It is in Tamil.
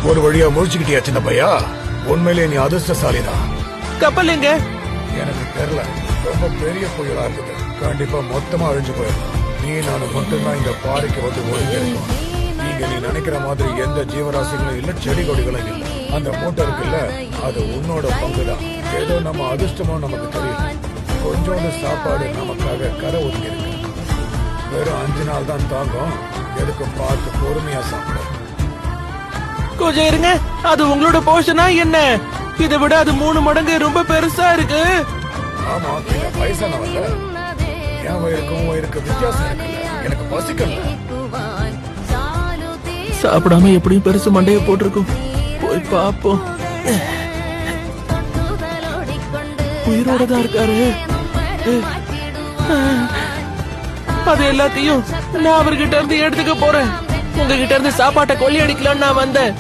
ஒரு வழியா முடிச்சுக்கிட்டியா சின்ன பையா? உண்மையிலே நீ அதிர்ஷ்டசாலிதான். கப்பல் எங்க? எனக்கு தெரியல, ரொம்ப பெரிய புயலா இருக்குது. கண்டிப்பா மொத்தமா அழிஞ்சு போயிருக்கும். நீ நானும் மட்டும்தான் இந்த பாறைக்கு வந்து ஒழிஞ்சிருக்கோம். நீங்க நீ நினைக்கிற மாதிரி எந்த ஜீவராசிகளும் இல்ல, செடி கொடிகளும் இல்ல. அந்த மூட்டை இருக்குல்ல, அது உன்னோட பங்குதான். ஏதோ நம்ம அதிர்ஷ்டமோ நமக்கு தெரியல. கொஞ்சோண்டு சாப்பாடு நமக்காக கரை ஒதுங்கி இருக்கு. வெறும் 5 நாள் தான் தாங்கும். எதுக்கும் பார்த்து பொறுமையா சாப்பிடும். கொஞ்சம் இருங்க, அது உங்களோட போஷனா என்ன? இதை விட அது 3 மடங்கு ரொம்ப பெருசா இருக்கு. ஆமா, இந்த வயசானவங்க என் வயிறுக்கும் வயிறுக்கு வித்தியாசம் இருக்குல்ல. எனக்கு பசிக்கல. சாப்பிடாம எப்படியும் பெருசு மண்டைய போட்டிருக்கும். போய் பாப்போம். உயிரோட தான் இருக்காரு. அது எல்லாத்தையும் நான் அவர்கிட்ட இருந்து எடுத்துக்க போறேன். உங்ககிட்ட இருந்து சாப்பாட்டை கொள்ளி அடிக்கலான்னு நான் வந்தேன்.